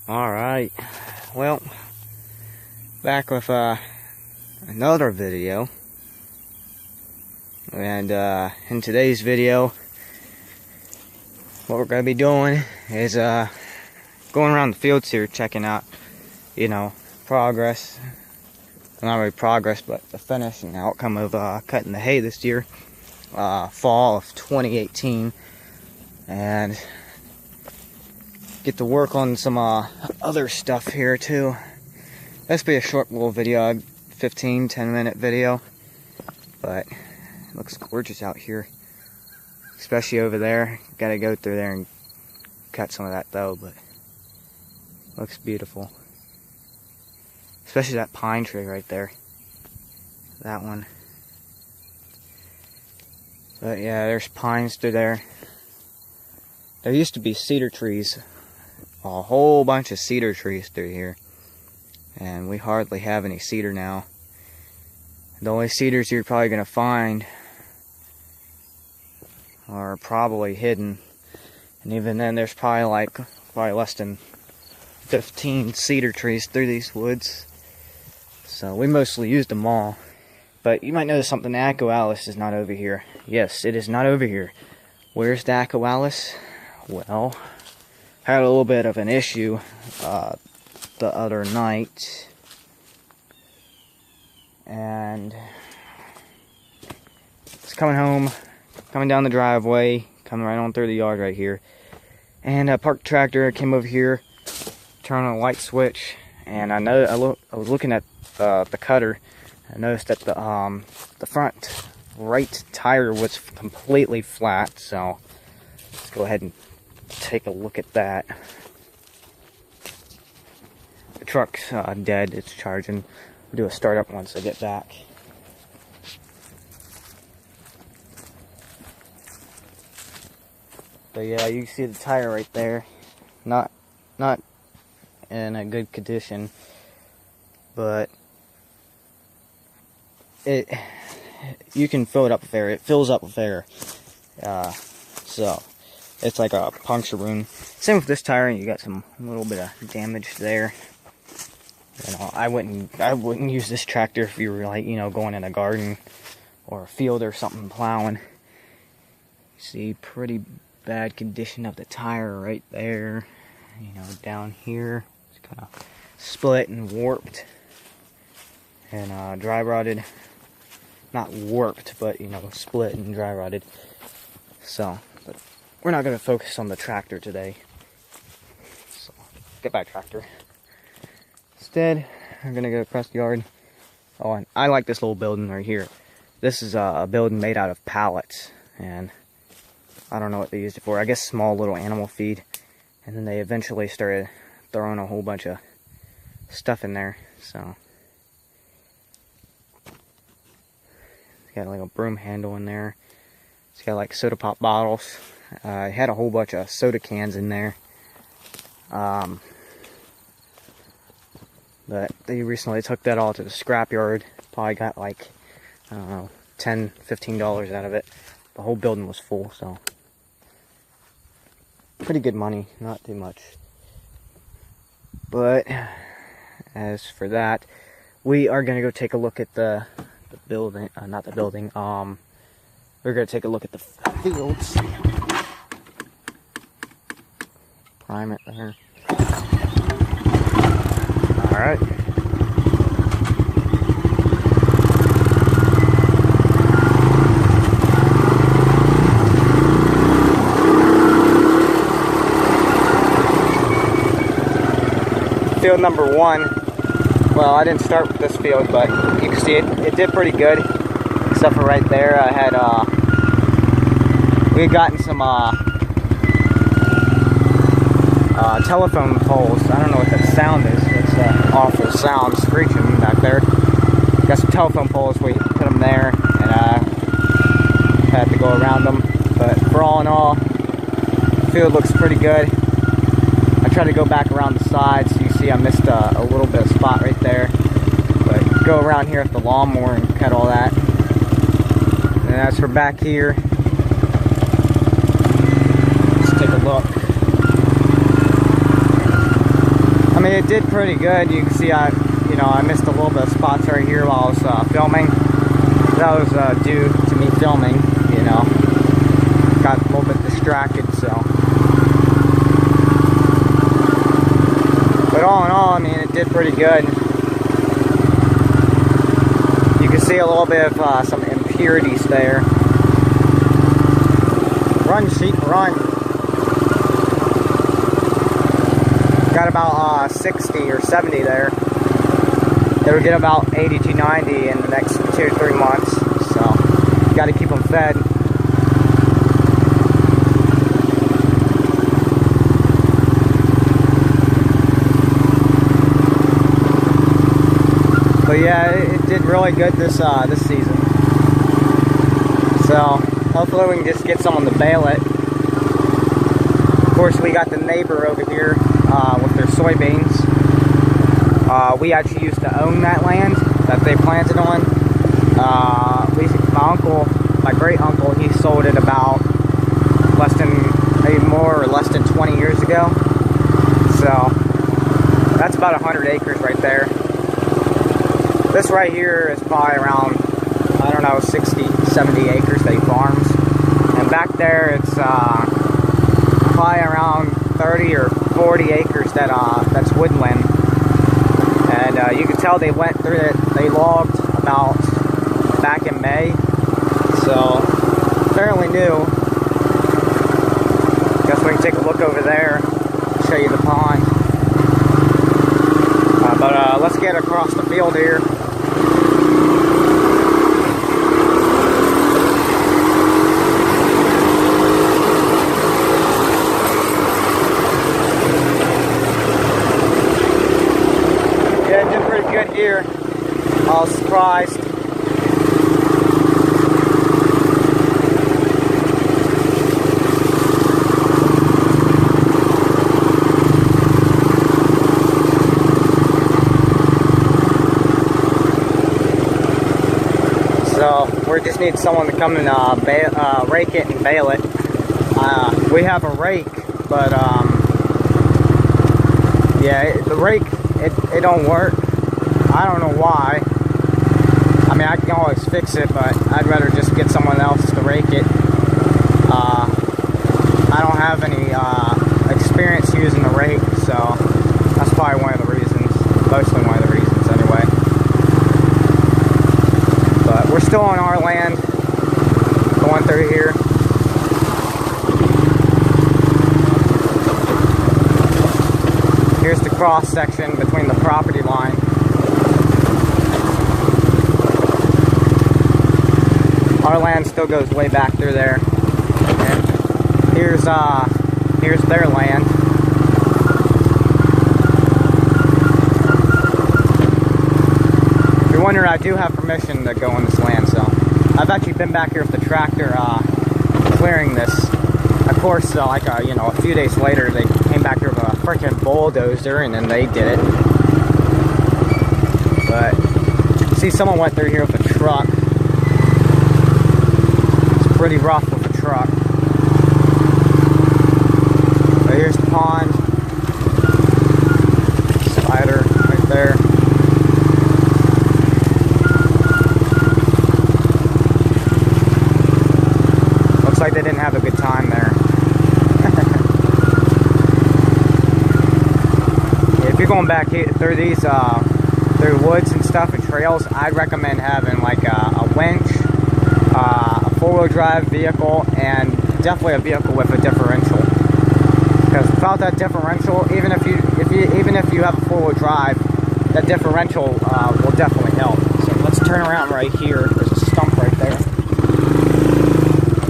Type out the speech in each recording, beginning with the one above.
Alright, well, back with another video, and in today's video, what we're going to be doing is going around the fields here, checking out, progress, not really progress, but the finish and outcome of cutting the hay this year, fall of 2018, and get to work on some other stuff here too. This will be a short little video, 10 minute video, but it looks gorgeous out here, especially over there. Gotta go through there and cut some of that though, but looks beautiful, especially that pine tree right there, that one. But yeah, there's pines through there. There used to be cedar trees, a whole bunch of cedar trees through here, and we hardly have any cedar now. The only cedars you're probably going to find are probably hidden, and even then there's probably less than 15 cedar trees through these woods, so we mostly used them all. But you might notice something. The Acoalis is not over here. Yes, it is not over here. Where's the Acoalis? Well, had a little bit of an issue the other night, and was coming home, coming down the driveway, coming right on through the yard right here, and a parked tractor came over here, turned on a light switch, and I was looking at the cutter. I noticed that the front right tire was completely flat, so let's go ahead and take a look at that. The truck's dead, it's charging. We'll do a startup once I get back. But yeah, you can see the tire right there. Not in a good condition, but you can fill it up with air. It fills up with air. So it's like a puncture wound. Same with this tire, and you got a little bit of damage there. I wouldn't use this tractor if you were going in a garden or a field or something plowing. See, pretty bad condition of the tire right there. Down here it's kind of split and warped and dry rotted. Not warped, but split and dry rotted. So, but we're not going to focus on the tractor today. So, get back, tractor. Instead, we're going to go across the yard. Oh, and I like this little building right here. This is a building made out of pallets, and I don't know what they used it for. I guess small little animal feed. And then they eventually started throwing a whole bunch of stuff in there. So it's got like a broom handle in there. It's got like soda pop bottles. It had a whole bunch of soda cans in there. But they recently took that all to the scrapyard. Probably got like, I don't know, $10, $15 out of it. The whole building was full, so pretty good money, not too much. But as for that, we are gonna go take a look at the building, not the building. We're gonna take a look at the fields. Prime it there. All right. Field number 1. Well, I didn't start with this field, but you can see it did pretty good, except for right there. I had we had gotten some telephone poles. I don't know what that sound is. It's an awful sound screeching back there. Got some telephone poles. We put them there, and had to go around them. But for all in all, the field looks pretty good. I tried to go back around the sides. So you see I missed a little bit of spot right there. But go around here with the lawnmower and cut all that. And as for back here, let's take a look. mean, it did pretty good. You can see I missed a little bit of spots right here while I was filming. That was due to me filming, you know. Got a little bit distracted, so. But all in all, I mean, it did pretty good. You can see a little bit of some impurities there. Run, sheep, run. Got about 60 or 70 there. It'll get about 80 to 90 in the next 2 to 3 months. So, you got to keep them fed. But yeah, it did really good this season. So, hopefully we can just get someone to bale it. Of course, we got the neighbor over here with their soybeans. We actually used to own that land that they planted on. My great uncle, he sold it about maybe more or less than 20 years ago. So that's about 100 acres right there. This right here is probably around, I don't know, 60, 70 acres that he farms. And back there, it's probably around 30 or 40 acres that's woodland. And you can tell they went through it, they logged about back in May. So, fairly new. Guess we can take a look over there, show you the pond. But let's get across the field here. Yeah, it did pretty good here. I was surprised. So we just need someone to come and rake it and bale it. We have a rake, but yeah, the rake it don't work. I don't know why. I mean, I can always fix it, but I'd rather just get someone else to rake it. I don't have any experience using the rake, so that's probably one of the reasons. Mostly one of the reasons, anyway. But we're still on our land, going through here. Here's the cross section between the property line. Our land still goes way back through there. And here's their land. If you're wondering, I do have permission to go on this land, so I've actually been back here with the tractor clearing this. Of course, like a few days later, they came back here with a freaking bulldozer, and then they did it. But see, someone went through here with a truck. It's pretty rough with a truck. But here's the pond. Spider right there. Looks like they didn't have a good time there. If you're going back here through these through woods and stuff and trails, I'd recommend having like a winch, a four-wheel drive vehicle, and definitely a vehicle with a differential. Because without that differential, even if you have a four-wheel drive, that differential will definitely help. So let's turn around right here. There's a stump right there.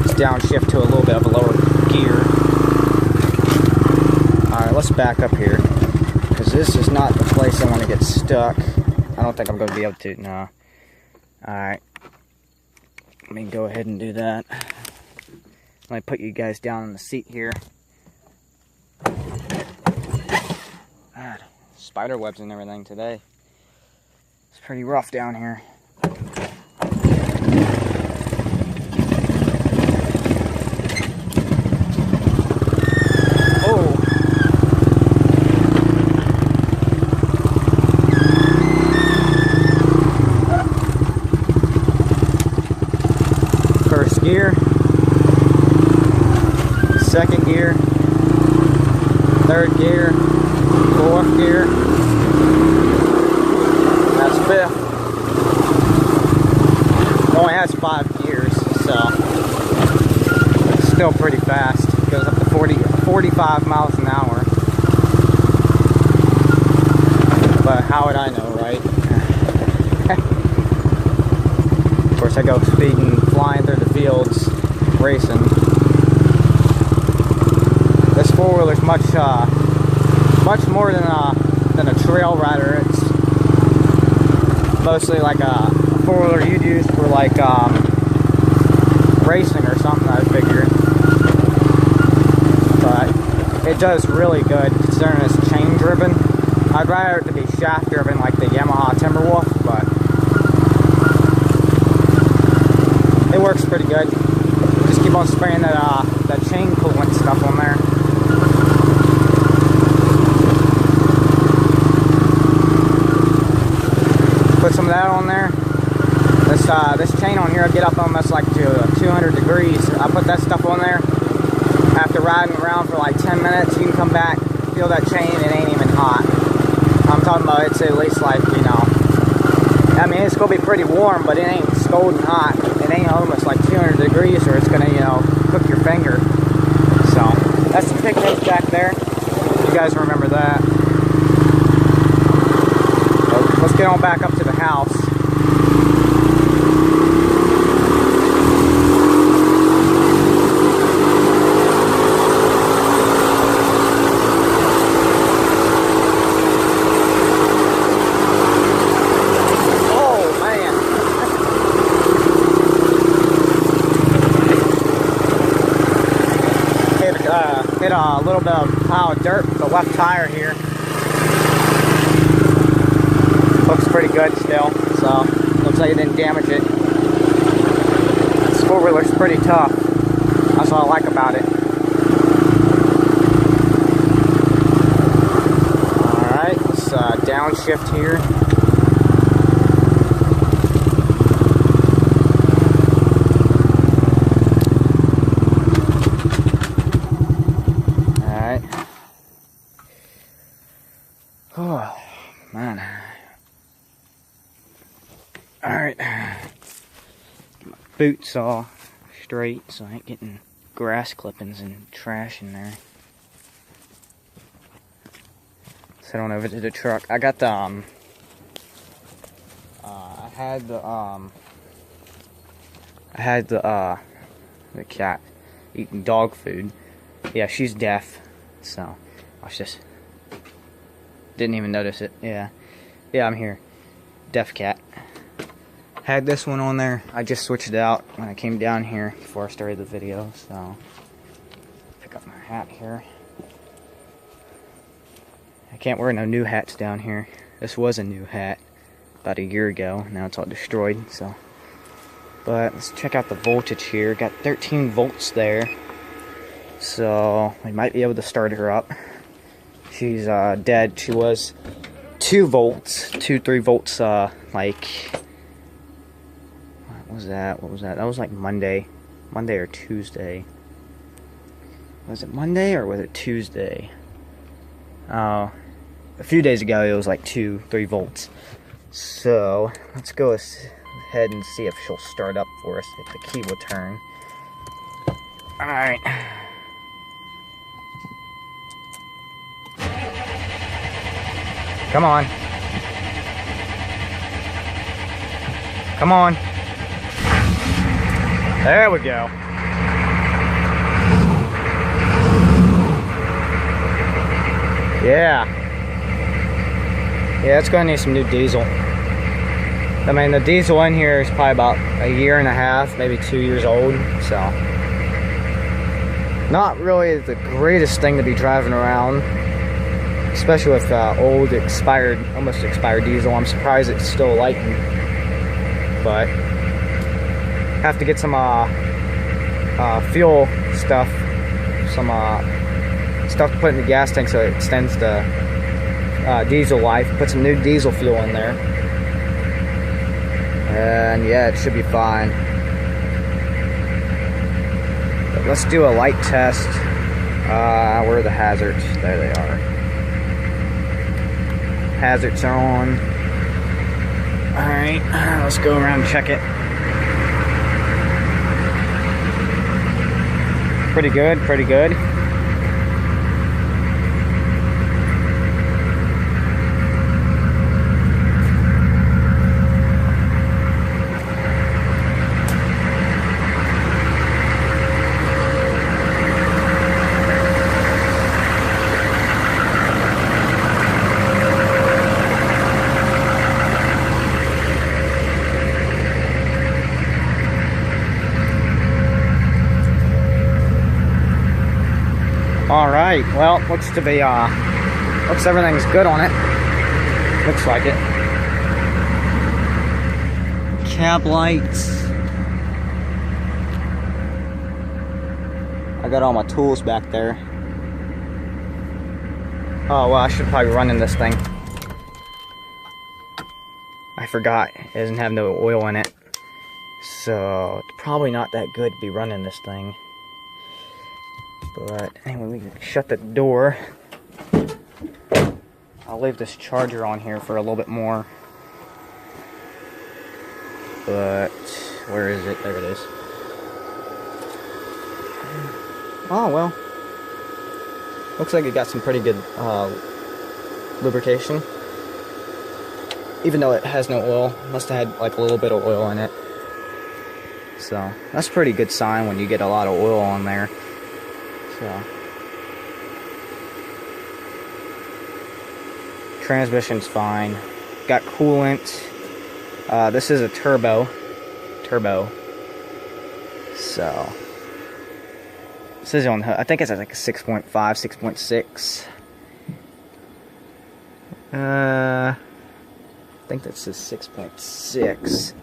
Let's downshift to a little bit of a lower gear. All right, let's back up here. Because this is not the place I want to get stuck. I don't think I'm going to be able to, no. Alright. Let me go ahead and do that. Let me put you guys down in the seat here. God, spider webs and everything today. It's pretty rough down here. third gear, fourth gear. That's fifth. It only has 5 gears, so it's still pretty fast. It goes up to 45 miles an hour. But how would I know, right? Of course, I go speeding, flying through the fields, racing. This four-wheeler's much more than a trail rider. It's mostly like a four-wheeler you'd use for like racing or something, I figure. But it does really good considering it's chain driven. I'd rather it to be shaft driven like the Yamaha Timberwolf, but it works pretty good. Just keep on spraying that chain coolant stuff on there. Put some of that on there. This chain on here will get up almost like to 200 degrees. I put that stuff on there. After riding around for like 10 minutes, you can come back, feel that chain, it ain't even hot. I'm talking about it's at least like, you know, I mean, it's going to be pretty warm, but it ain't scalding hot. It ain't almost like 200 degrees or it's going to, you know, cook your finger. So, that's the picnic back there. You guys remember that. So, let's get on back up to the house. Hit a little bit of pile of dirt with the left tire here. Looks pretty good still, so looks like it didn't damage it. This four-wheeler's pretty tough. That's what I like about it. Alright, let's downshift here. Oh, man. Alright. Get my boots all straight so I ain't getting grass clippings and trash in there. Let's head on over to the truck. I got the, I had the cat eating dog food. Yeah, she's deaf, so watch this. Didn't even notice it. Yeah, I'm here. Deaf cat. Had this one on there. I just switched it out when I came down here before I started the video. So pick up my hat here. I can't wear no new hats down here. This was a new hat about a year ago. Now it's all destroyed. So, but let's check out the voltage here. Got 13 volts there. So we might be able to start her up. She's dead. She was 2 volts, 3 volts, like, what was that? That was like Monday or Tuesday. Was it Monday or was it Tuesday? Oh, a few days ago it was like 3 volts. So, let's go ahead and see if she'll start up for us, if the key will turn. Alright. Come on. Come on. There we go. Yeah. Yeah, it's going to need some new diesel. I mean, the diesel in here is probably about a year and a half, maybe 2 years old, so. Not really the greatest thing to be driving around. Especially with old, almost expired diesel. I'm surprised it's still lighting. But have to get some fuel stuff, some stuff to put in the gas tank so it extends the diesel life. Put some new diesel fuel in there, and yeah, it should be fine. But let's do a light test Where are the hazards? There they are. Hazards are on. Alright, let's go around and check it. Pretty good, pretty good. Alright, well, looks to be, looks everything's good on it. Looks like it. Cab lights. I got all my tools back there. Oh, well, I should probably run in this thing. I forgot, it doesn't have no oil in it. So, it's probably not that good to be running this thing. But anyway, we can shut the door. I'll leave this charger on here for a little bit more. But where is it? There it is. Oh well. Looks like it got some pretty good lubrication. Even though it has no oil, must have had like a little bit of oil in it. So that's a pretty good sign when you get a lot of oil on there. So, transmission's fine. Got coolant. This is a turbo. So, this is on. I think it's like a 6.5, 6.6. I think that's a 6.6.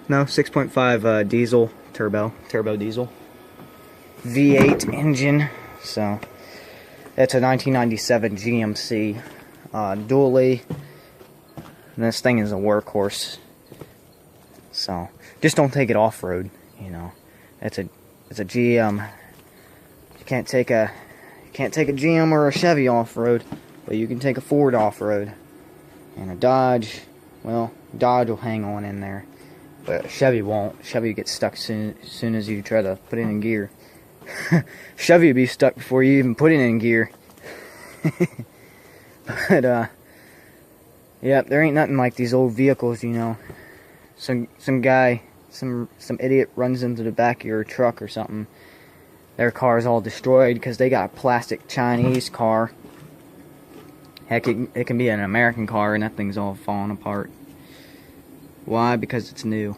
No, 6.5 diesel turbo diesel. V8 engine, so it's a 1997 GMC dually. And this thing is a workhorse, so just don't take it off-road. You know, it's a GM. You can't take a GM or a Chevy off-road, but you can take a Ford off-road. And a Dodge, well, Dodge will hang on in there, but Chevy won't. Chevy gets stuck as soon as you try to put it in gear. Chevy would be stuck before you even put it in gear. But yeah, there ain't nothing like these old vehicles, you know. Some guy, some idiot runs into the back of your truck or something. Their car's all destroyed because they got a plastic Chinese car. Heck, it can be an American car and that thing's all falling apart. Why? Because it's new.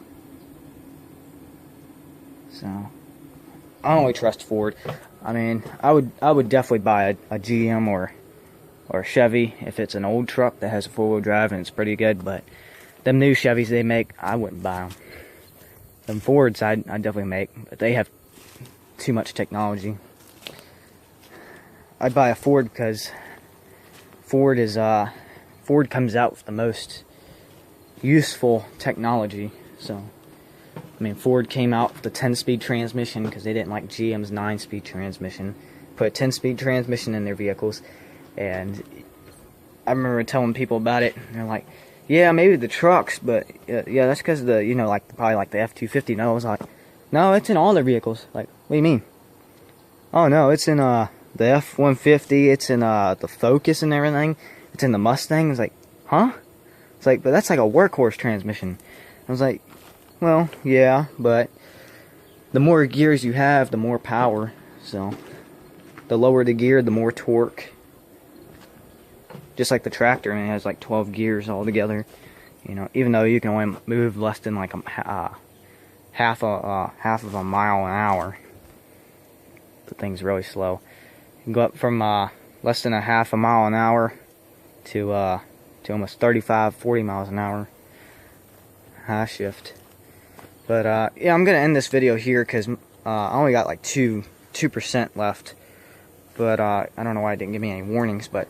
So I only trust Ford. I mean, I would definitely buy a GM or a Chevy if it's an old truck that has a four-wheel drive and it's pretty good. But them new Chevys they make, I wouldn't buy them. Them Fords I'd definitely make, but they have too much technology. I'd buy a Ford because Ford comes out with the most useful technology. So I mean, Ford came out with the 10-speed transmission because they didn't like GM's 9-speed transmission. Put a 10-speed transmission in their vehicles, and I remember telling people about it, and they're like, "Yeah, maybe the trucks, but yeah, that's because of the, you know, like probably like the F-250." And I was like, "No, it's in all their vehicles." Like, what do you mean? Oh no, it's in the F-150, it's in the Focus and everything. It's in the Mustang. It's like, huh? It's like, but that's like a workhorse transmission. I was like, well, yeah, but the more gears you have, the more power. So, the lower the gear, the more torque. Just like the tractor, and it has like 12 gears altogether. You know, even though you can only move less than like half of a mile an hour, the thing's really slow. You can go up from less than a half a mile an hour to almost 35, 40 miles an hour. High shift. But yeah, I'm gonna end this video here because I only got like 2% left. But I don't know why it didn't give me any warnings. But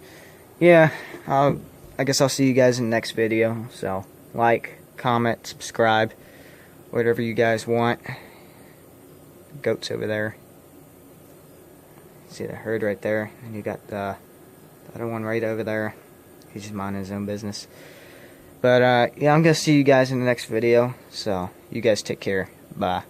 yeah, I guess I'll see you guys in the next video. So like, comment, subscribe, whatever you guys want. Goats over there. See the herd right there, and you got the other one right over there. He's just minding his own business. But yeah, I'm gonna see you guys in the next video. So you guys take care. Bye.